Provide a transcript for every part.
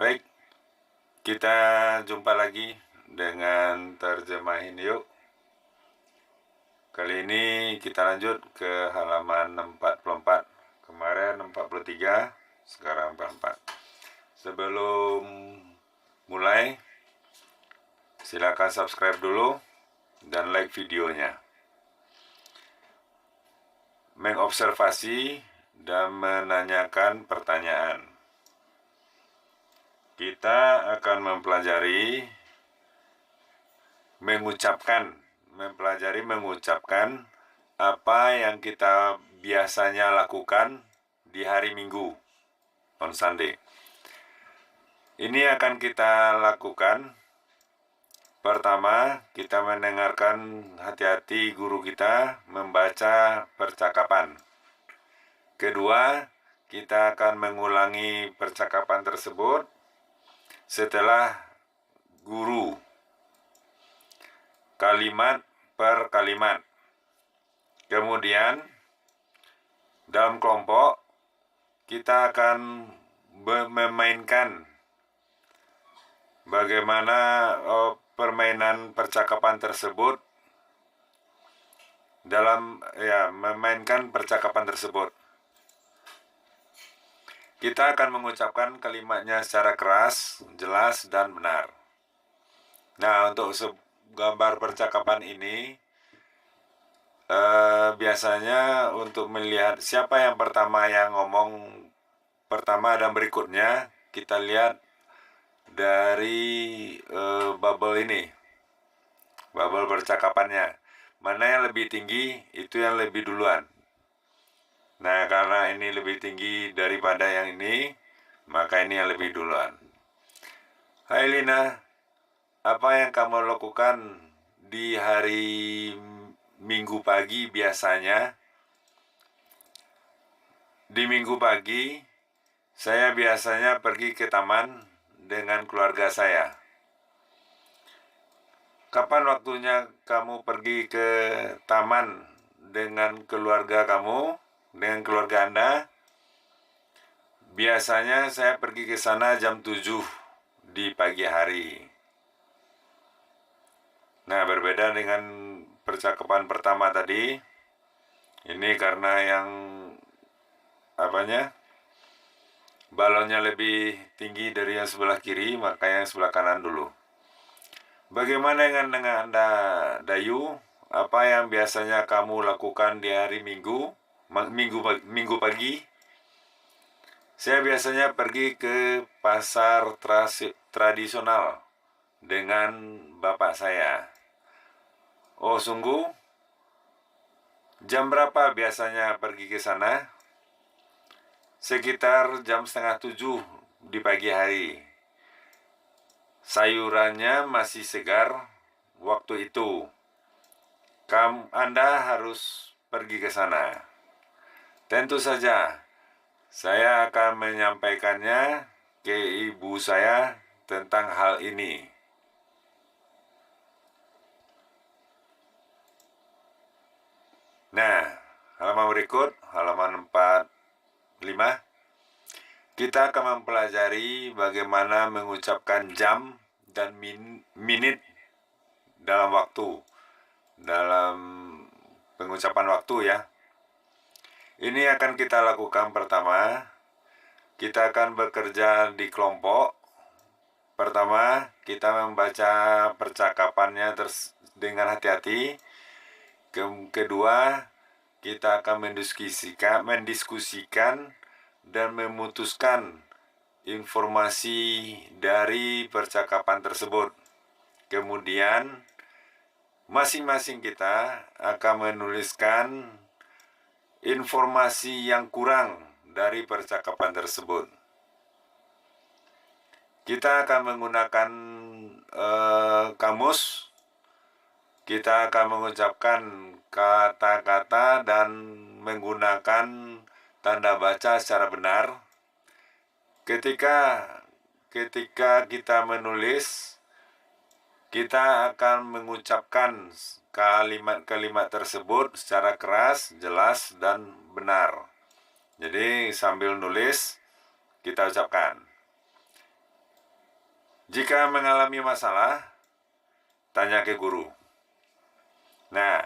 Baik, kita jumpa lagi dengan terjemahin yuk. Kali ini kita lanjut ke halaman 44. Kemarin 43, sekarang 44. Sebelum mulai, silakan subscribe dulu dan like videonya. Mengobservasi dan menanyakan pertanyaan. Kita akan mempelajari mengucapkan apa yang kita biasanya lakukan di hari Minggu, on Sunday. Ini akan kita lakukan. Pertama, kita mendengarkan hati-hati guru kita membaca percakapan. Kedua, kita akan mengulangi percakapan tersebut setelah guru, kalimat per kalimat. Kemudian, dalam kelompok, kita akan memainkan bagaimana permainan percakapan tersebut memainkan percakapan tersebut. Kita akan mengucapkan kalimatnya secara keras, jelas, dan benar. Nah, untuk gambar percakapan ini, biasanya untuk melihat siapa yang pertama yang ngomong pertama dan berikutnya, kita lihat dari bubble ini, bubble percakapannya. Mana yang lebih tinggi, itu yang lebih duluan. Nah, karena ini lebih tinggi daripada yang ini, maka ini yang lebih duluan. Hai Lina, apa yang kamu lakukan di hari Minggu pagi biasanya? Di Minggu pagi, saya biasanya pergi ke taman dengan keluarga saya. Kapan waktunya kamu pergi ke taman dengan keluarga kamu, dengan keluarga Anda? Biasanya saya pergi ke sana jam 7 di pagi hari. Nah, berbeda dengan percakapan pertama tadi. Ini karena yang balonnya lebih tinggi dari yang sebelah kiri, maka yang sebelah kanan dulu. Bagaimana dengan Anda, Dayu? Apa yang biasanya kamu lakukan di hari Minggu pagi? Saya biasanya pergi ke pasar tradisional dengan bapak saya. Oh, sungguh? Jam berapa biasanya pergi ke sana? Sekitar jam 6:30 di pagi hari. Sayurannya masih segar waktu itu. Anda harus pergi ke sana. Tentu saja, saya akan menyampaikannya ke ibu saya tentang hal ini. Nah, halaman berikut, halaman 45. Kita akan mempelajari bagaimana mengucapkan jam dan menit dalam pengucapan waktu ya. Ini akan kita lakukan pertama. Kita akan bekerja di kelompok. Pertama, kita membaca percakapannya dengan hati-hati. Kedua, kita akan mendiskusikan dan memutuskan informasi dari percakapan tersebut. Kemudian, masing-masing kita akan menuliskan informasi yang kurang dari percakapan tersebut. Kita akan menggunakan kamus. Kita akan mengucapkan kata-kata dan menggunakan tanda baca secara benar. Ketika kita menulis, kita akan mengucapkan kalimat-kalimat tersebut secara keras, jelas, dan benar. Jadi sambil nulis, kita ucapkan. Jika mengalami masalah, tanya ke guru. Nah,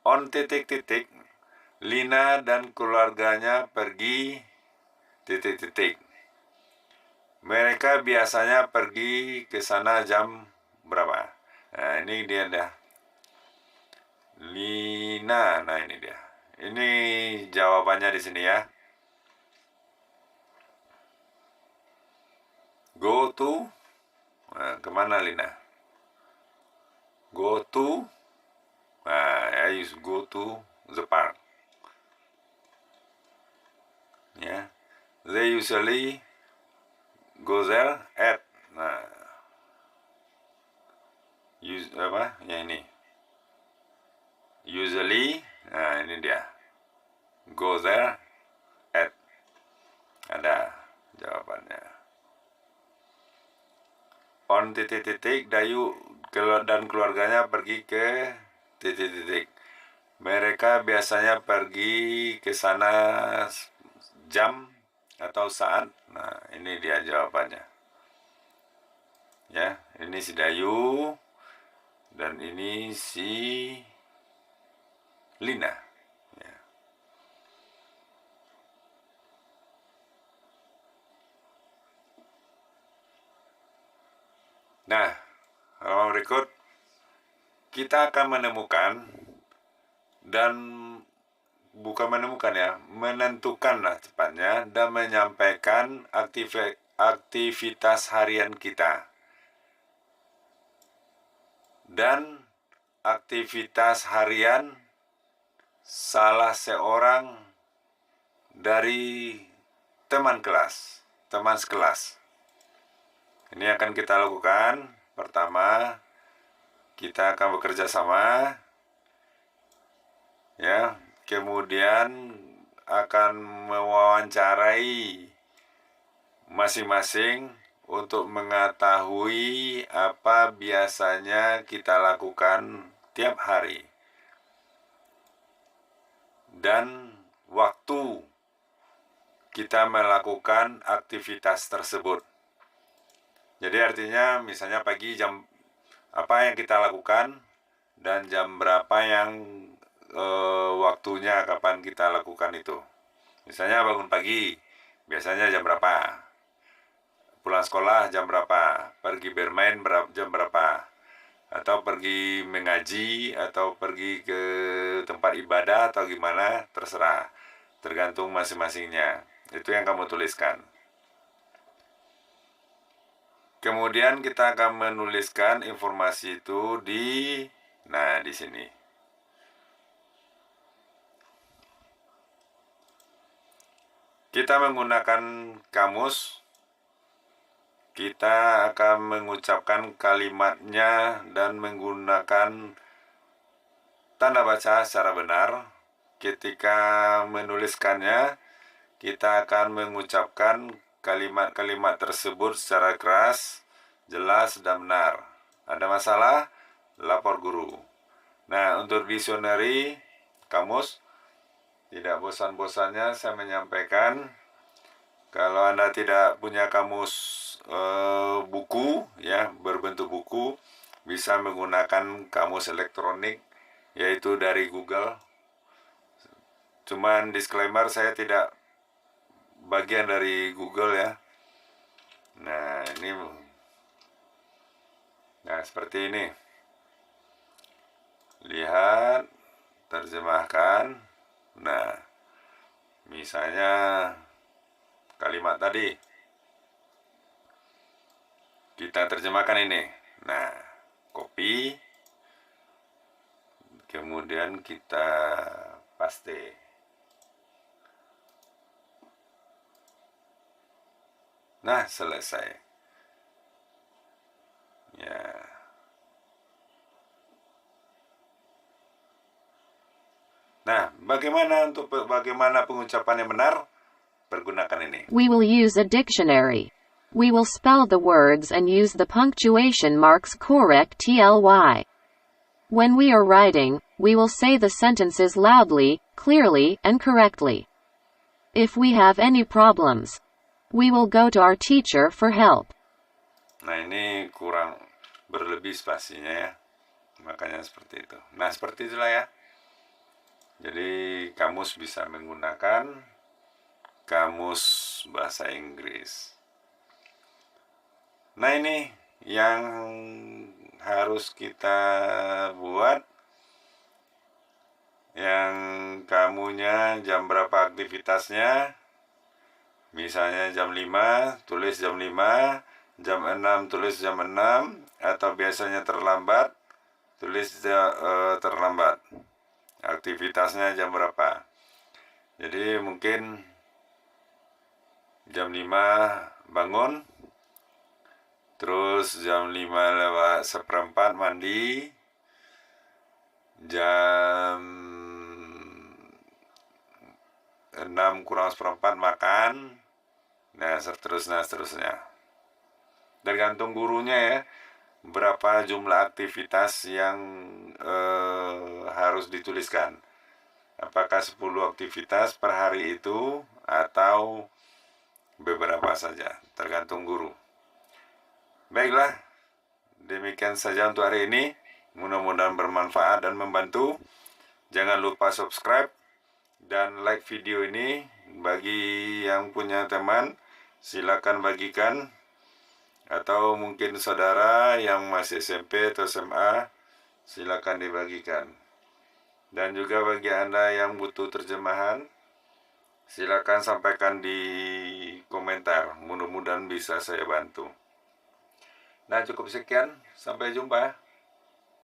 on titik-titik, Lina dan keluarganya pergi titik-titik. Mereka biasanya pergi ke sana jam berapa? Nah, ini dia dah. Lina, nah ini dia. Ini jawabannya di sini ya. Go to, nah, kemana Lina? Go to, nah, I use go to the park. Ya, they usually go there at, nah, use apa? Ya ini. Usually, nah ini dia. Go there at. Ada jawabannya. On titik-titik, Dayu dan keluarganya pergi ke titik-titik. Mereka biasanya pergi ke sana jam atau saat. Nah, ini dia jawabannya. Ya, ini si Dayu dan ini si Lina. Ya. Nah, halaman berikut kita akan menemukan dan bukan menemukan ya, menentukanlah tepatnya dan menyampaikan aktivitas harian kita. Dan aktivitas harian salah seorang dari teman sekelas. Ini akan kita lakukan. Pertama, kita akan bekerja sama. Ya, kemudian akan mewawancarai masing-masing untuk mengetahui apa biasanya kita lakukan tiap hari dan waktu kita melakukan aktivitas tersebut. Jadi artinya misalnya pagi jam apa yang kita lakukan dan jam berapa yang waktunya kapan kita lakukan itu. Misalnya bangun pagi, biasanya jam berapa? Pulang sekolah jam berapa? Pergi bermain jam berapa? Atau pergi mengaji, atau pergi ke tempat ibadah, atau gimana, terserah. Tergantung masing-masingnya. Itu yang kamu tuliskan. Kemudian kita akan menuliskan informasi itu di sini. Kita menggunakan kamus. Kita akan mengucapkan kalimatnya dan menggunakan tanda baca secara benar. Ketika menuliskannya, kita akan mengucapkan kalimat-kalimat tersebut secara keras, jelas, dan benar. Ada masalah? Lapor guru. Nah, untuk dictionary, kamus, tidak bosan-bosannya saya menyampaikan, kalau Anda tidak punya kamus buku, ya, berbentuk buku, bisa menggunakan kamus elektronik, yaitu dari Google. Cuman disclaimer, saya tidak bagian dari Google ya. Nah, seperti ini. Lihat, terjemahkan. Nah, misalnya kalimat tadi kita terjemahkan ini. Nah, copy, kemudian kita paste. Nah, selesai. Ya. Nah, bagaimana pengucapan yang benar? Pergunakan ini. We will use a dictionary. We will spell the words and use the punctuation marks correctly. When we are writing, we will say the sentences loudly, clearly, and correctly. If we have any problems, we will go to our teacher for help. Nah, ini kurang berlebih spasinya ya. Makanya seperti itu. Nah, seperti itulah ya. Jadi kamus bisa menggunakan kamus bahasa Inggris. Nah, ini yang harus kita buat. Yang kamunya jam berapa aktivitasnya. Misalnya jam 5, tulis jam 5, jam 6 tulis jam 6, atau biasanya terlambat, tulis terlambat. Aktivitasnya jam berapa. Jadi mungkin jam 5 bangun, terus jam 5 lewat seperempat mandi, jam 6 kurang seperempat makan, nah seterusnya. Tergantung gurunya ya, berapa jumlah aktivitas yang harus dituliskan. Apakah 10 aktivitas per hari itu atau beberapa saja, tergantung guru. Baiklah, demikian saja untuk hari ini. Mudah-mudahan bermanfaat dan membantu. Jangan lupa subscribe dan like video ini. Bagi yang punya teman, silakan bagikan. Atau mungkin saudara yang masih SMP atau SMA, silakan dibagikan. Dan juga bagi Anda yang butuh terjemahan, silakan sampaikan di komentar. Mudah-mudahan bisa saya bantu. Nah, cukup sekian. Sampai jumpa.